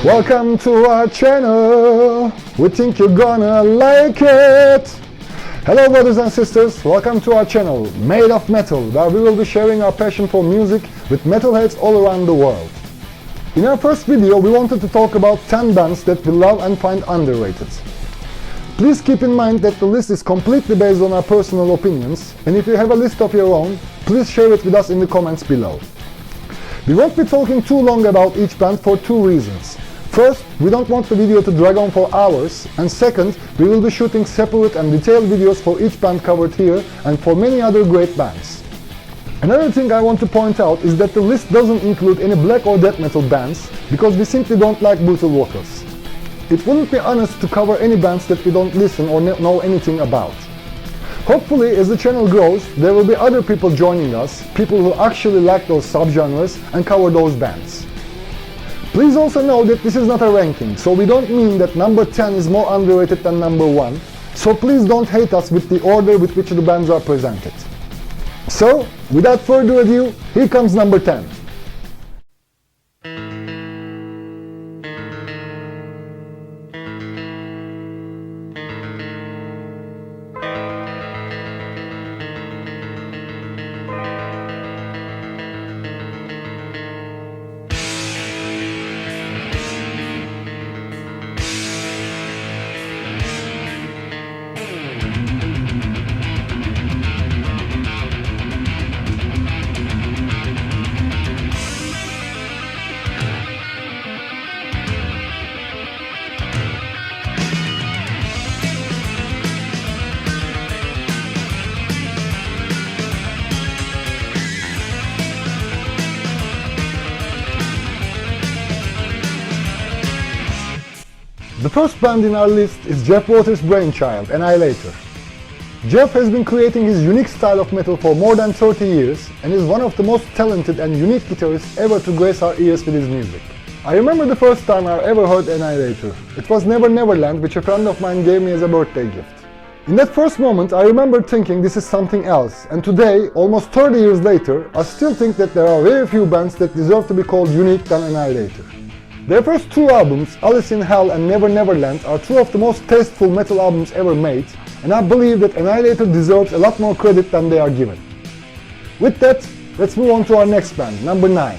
Welcome to our channel. We think you're gonna like it. Hello brothers and sisters, welcome to our channel, Made of Metal, where we will be sharing our passion for music with metalheads all around the world. In our first video, we wanted to talk about 10 bands that we love and find underrated. Please keep in mind that the list is completely based on our personal opinions, and if you have a list of your own, please share it with us in the comments below. We won't be talking too long about each band for two reasons. First, we don't want the video to drag on for hours, and second, we will be shooting separate and detailed videos for each band covered here and for many other great bands. Another thing I want to point out is that the list doesn't include any black or death metal bands because we simply don't like brutal vocals. It wouldn't be honest to cover any bands that we don't listen or know anything about. Hopefully, as the channel grows, there will be other people joining us, people who actually like those subgenres and cover those bands. Please also know that this is not a ranking, so we don't mean that number 10 is more underrated than number 1, so please don't hate us with the order with which the bands are presented. So, without further ado, here comes number 10. The first band in our list is Jeff Waters' brainchild, Annihilator. Jeff has been creating his unique style of metal for more than 30 years and is one of the most talented and unique guitarists ever to grace our ears with his music. I remember the first time I ever heard Annihilator. It was Never Neverland, which a friend of mine gave me as a birthday gift. In that first moment, I remember thinking this is something else, and today, almost 30 years later, I still think that there are very few bands that deserve to be called unique than Annihilator. Their first two albums, Alice in Hell and Never Neverland, are two of the most tasteful metal albums ever made, and I believe that Annihilator deserves a lot more credit than they are given. With that, let's move on to our next band, number 9.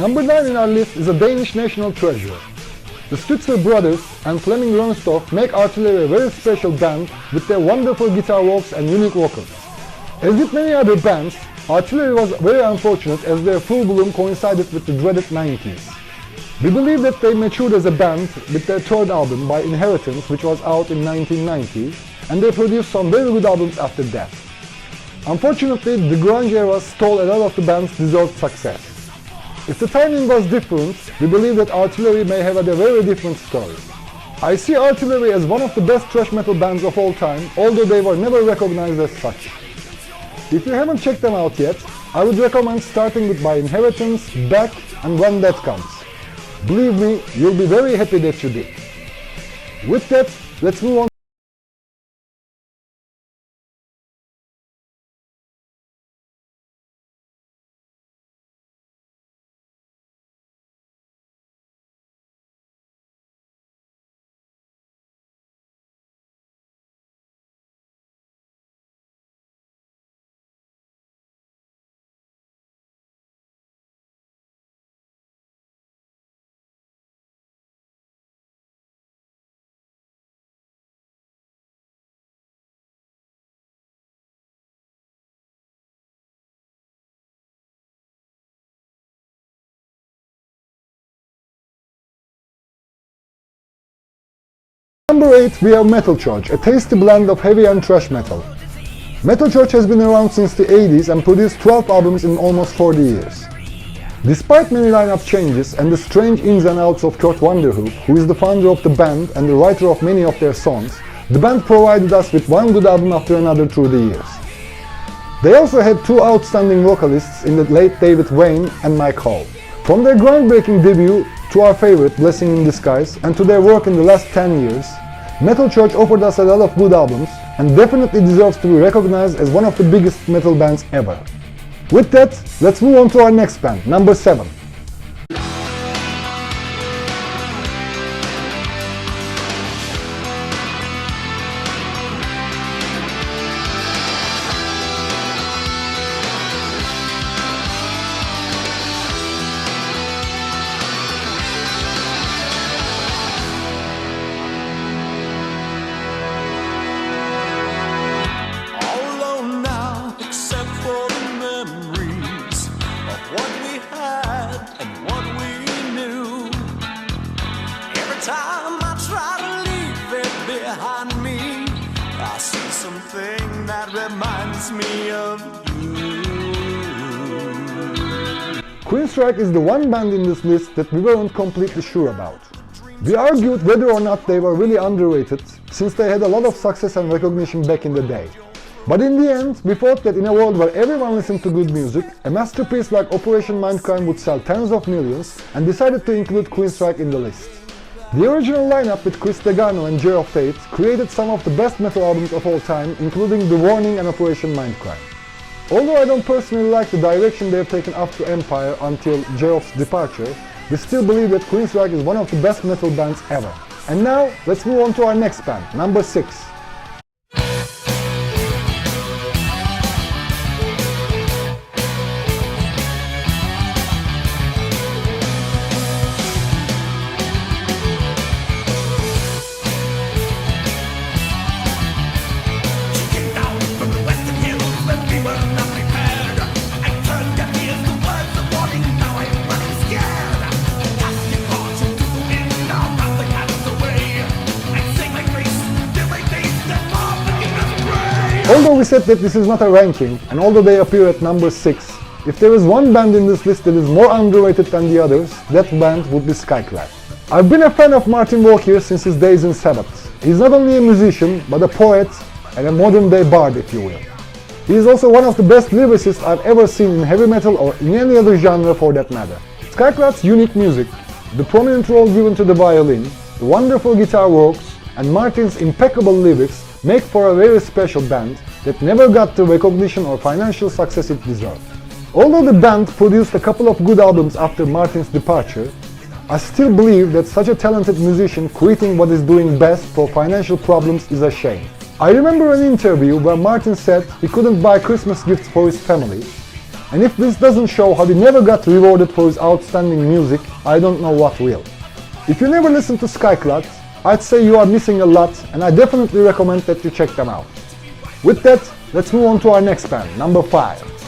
Number 9 in our list is a Danish national treasure. The Stutzer brothers and Flemming Rønstoff make Artillery a very special band with their wonderful guitar works and unique vocals. As with many other bands, Artillery was very unfortunate as their full bloom coincided with the dreaded 90s. We believe that they matured as a band with their third album by Inheritance, which was out in 1990, and they produced some very good albums after that. Unfortunately, the grunge era stole a lot of the band's deserved success. If the timing was different, we believe that Artillery may have had a very different story. I see Artillery as one of the best thrash metal bands of all time, although they were never recognized as such. If you haven't checked them out yet, I would recommend starting with By Inheritance, Back, and When That Comes. Believe me, you'll be very happy that you did. With that, let's move on number 8 we have Metal Church, a tasty blend of heavy and thrash metal. Metal Church has been around since the 80s and produced 12 albums in almost 40 years. Despite many lineup changes and the strange ins and outs of Kurt Vanderhoof, who is the founder of the band and the writer of many of their songs, the band provided us with one good album after another through the years. They also had two outstanding vocalists in the late David Wayne and Mike Hall. From their groundbreaking debut to our favorite, Blessing in Disguise, and to their work in the last 10 years, Metal Church offered us a lot of good albums and definitely deserves to be recognized as one of the biggest metal bands ever. With that, let's move on to our next band, number 7. Queensryche is the one band in this list that we weren't completely sure about. We argued whether or not they were really underrated, since they had a lot of success and recognition back in the day. But in the end, we thought that in a world where everyone listened to good music, a masterpiece like Operation Mindcrime would sell tens of millions, and decided to include Queensryche in the list. The original lineup with Chris Degano and Geoff Tate created some of the best metal albums of all time, including The Warning and Operation Mindcrime. Although I don't personally like the direction they've taken after Empire until Geoff's departure, we still believe that Queensryche is one of the best metal bands ever. And now, let's move on to our next band, number 6. Although we said that this is not a ranking, and although they appear at number 6, if there is one band in this list that is more underrated than the others, that band would be Skyclad. I've been a fan of Martin Walker since his days in Savatage. He's not only a musician, but a poet and a modern-day bard, if you will. He is also one of the best lyricists I've ever seen in heavy metal or in any other genre for that matter. Skyclad's unique music, the prominent role given to the violin, the wonderful guitar works, and Martin's impeccable lyrics make for a very special band that never got the recognition or financial success it deserved. Although the band produced a couple of good albums after Martin's departure, I still believe that such a talented musician quitting what is doing best for financial problems is a shame. I remember an interview where Martin said he couldn't buy Christmas gifts for his family, and if this doesn't show how he never got rewarded for his outstanding music, I don't know what will. If you never listened to Skyclad, I'd say you are missing a lot, and I definitely recommend that you check them out. With that, let's move on to our next band, number 5.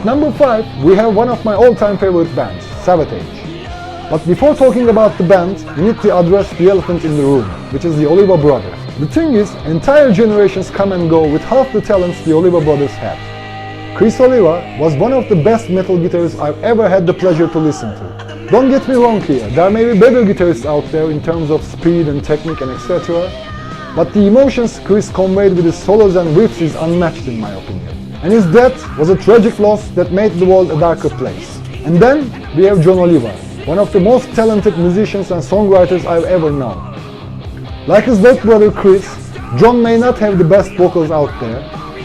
Number 5, we have one of my all-time favorite bands, Savatage. But before talking about the band, we need to address the elephant in the room, which is the Oliva Brothers. The thing is, entire generations come and go with half the talents the Oliva Brothers had. Chris Oliva was one of the best metal guitarists I've ever had the pleasure to listen to. Don't get me wrong here, there may be better guitarists out there in terms of speed and technique and etc. But the emotions Chris conveyed with his solos and riffs is unmatched in my opinion. And his death was a tragic loss that made the world a darker place. And then we have John Oliva, one of the most talented musicians and songwriters I've ever known. Like his late brother Chris, John may not have the best vocals out there,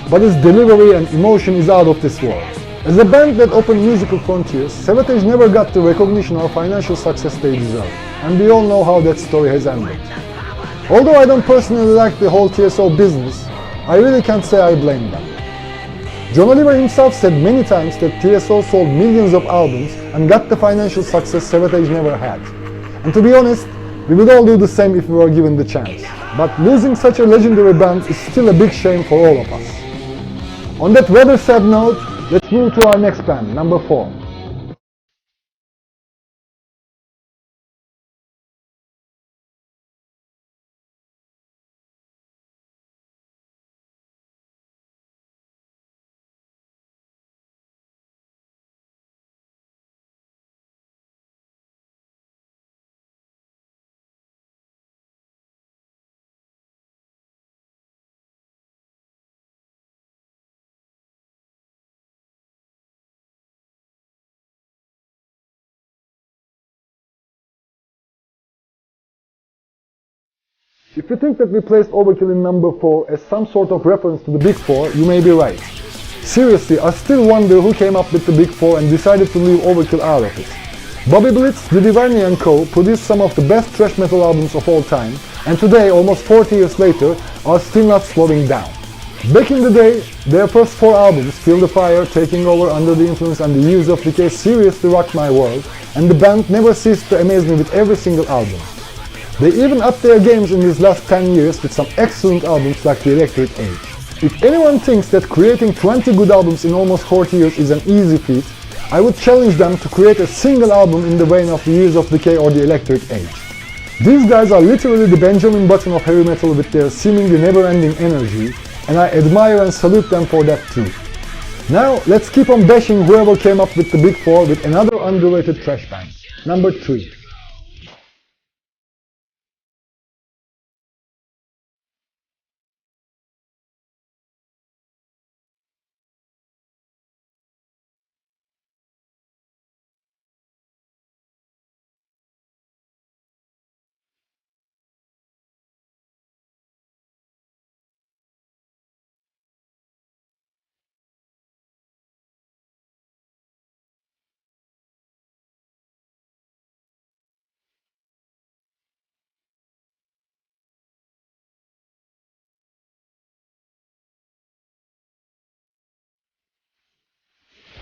but his delivery and emotion is out of this world. As a band that opened musical frontiers, Savatage never got the recognition or financial success they deserve, and we all know how that story has ended. Although I don't personally like the whole TSO business, I really can't say I blame them. John Oliver himself said many times that TSO sold millions of albums and got the financial success Savatage never had. And to be honest, we would all do the same if we were given the chance. But losing such a legendary band is still a big shame for all of us. On that rather sad note, let's move to our next band, number 4. If you think that we placed Overkill in number 4 as some sort of reference to the Big Four, you may be right. Seriously, I still wonder who came up with the Big Four and decided to leave Overkill out of it. Bobby Blitz, Didi Varney and Co. produced some of the best thrash metal albums of all time, and today, almost 40 years later, are still not slowing down. Back in the day, their first 4 albums, Feel the Fire, Taking Over, Under the Influence and The Years of Decay, seriously rocked my world, and the band never ceased to amaze me with every single album. They even upped their games in these last 10 years with some excellent albums like The Electric Age. If anyone thinks that creating 20 good albums in almost 40 years is an easy feat, I would challenge them to create a single album in the vein of The Years of Decay or The Electric Age. These guys are literally the Benjamin Button of heavy metal with their seemingly never-ending energy, and I admire and salute them for that too. Now, let's keep on bashing whoever came up with the Big Four with another underrated thrash band. Number 3.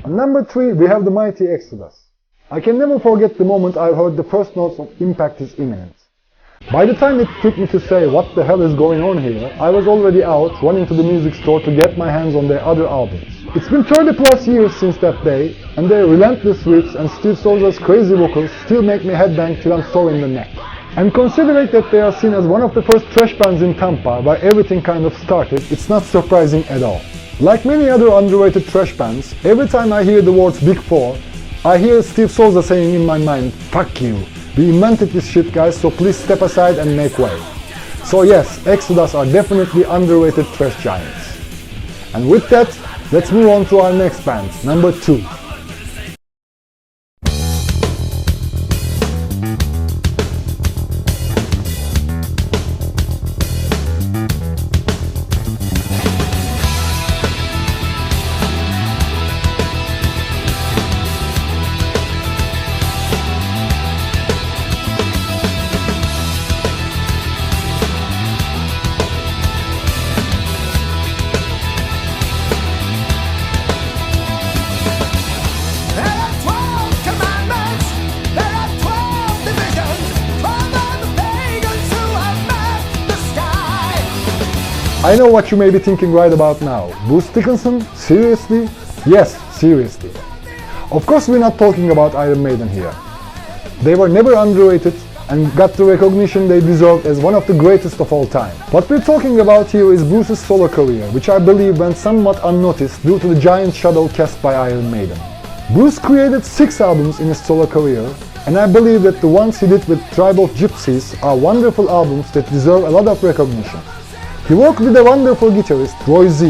On number 3, we have the mighty Exodus. I can never forget the moment I heard the first notes of Impact is Imminent. By the time it took me to say what the hell is going on here, I was already out running to the music store to get my hands on their other albums. It's been 30 plus years since that day, and their relentless riffs and Steve Souza's crazy vocals still make me headbang till I'm sore in the neck. And considering that they are seen as one of the first thrash bands in Tampa where everything kind of started, it's not surprising at all. Like many other underrated thrash bands, every time I hear the words Big Four, I hear Steve Souza saying in my mind, "Fuck you, we invented this shit guys, so please step aside and make way." So yes, Exodus are definitely underrated thrash giants. And with that, let's move on to our next band, number 2. I know what you may be thinking right about now. Bruce Dickinson? Seriously? Yes, seriously. Of course we're not talking about Iron Maiden here. They were never underrated and got the recognition they deserved as one of the greatest of all time. What we're talking about here is Bruce's solo career, which I believe went somewhat unnoticed due to the giant shadow cast by Iron Maiden. Bruce created 6 albums in his solo career, and I believe that the ones he did with Tribe of Gypsies are wonderful albums that deserve a lot of recognition. He worked with a wonderful guitarist, Roy Z,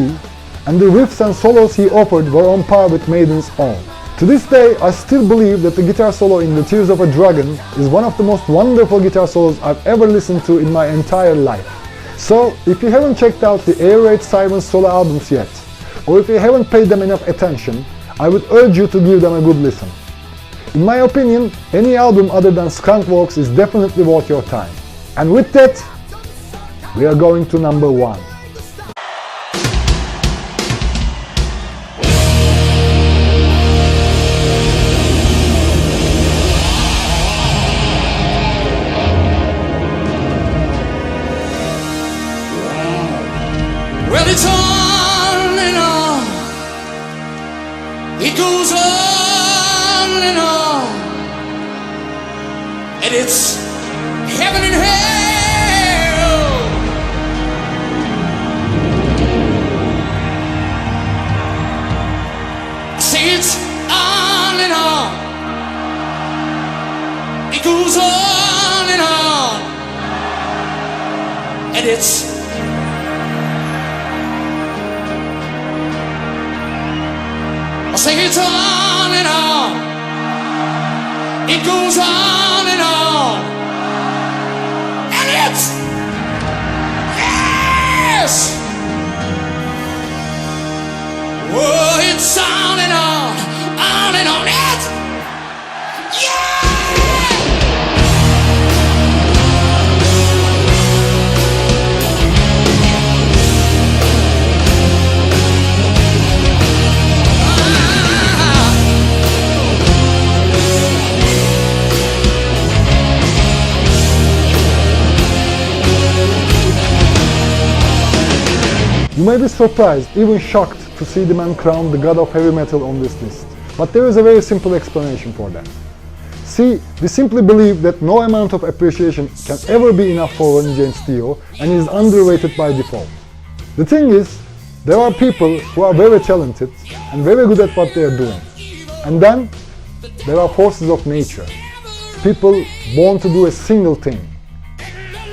and the riffs and solos he offered were on par with Maiden's own. To this day, I still believe that the guitar solo in The Tears of a Dragon is one of the most wonderful guitar solos I've ever listened to in my entire life. So, if you haven't checked out the Air Raid Sirens solo albums yet, or if you haven't paid them enough attention, I would urge you to give them a good listen. In my opinion, any album other than Skunkworks is definitely worth your time. And with that, we are going to number 1. Well, it's on and on. It goes on and on. And it's heaven and hell. I say it's on and on. It goes on and on. And it's sing it on and on. It goes on and on. And it's yes. Oh, it's on and on and on. It yeah. You may be surprised, even shocked, to see the man crowned the god of heavy metal on this list. But there is a very simple explanation for that. See, we simply believe that no amount of appreciation can ever be enough for Ronnie James Dio, and he is underrated by default. The thing is, there are people who are very talented and very good at what they are doing. And then, there are forces of nature. People born to do a single thing.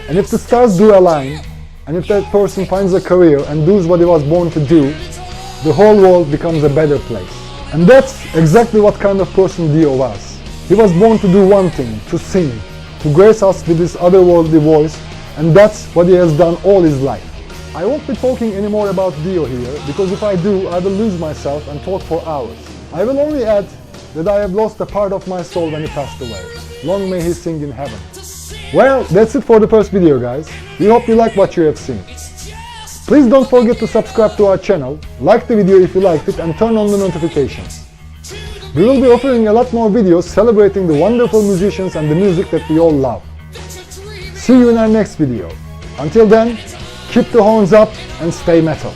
And if the stars do align, and if that person finds a career and does what he was born to do, the whole world becomes a better place. And that's exactly what kind of person Dio was. He was born to do one thing, to sing, to grace us with his otherworldly voice, and that's what he has done all his life. I won't be talking anymore about Dio here, because if I do, I will lose myself and talk for hours. I will only add that I have lost a part of my soul when he passed away. Long may he sing in heaven. Well, that's it for the first video, guys. We hope you like what you have seen. Please don't forget to subscribe to our channel, like the video if you liked it, and turn on the notifications. We will be offering a lot more videos celebrating the wonderful musicians and the music that we all love. See you in our next video. Until then, keep the horns up and stay metal.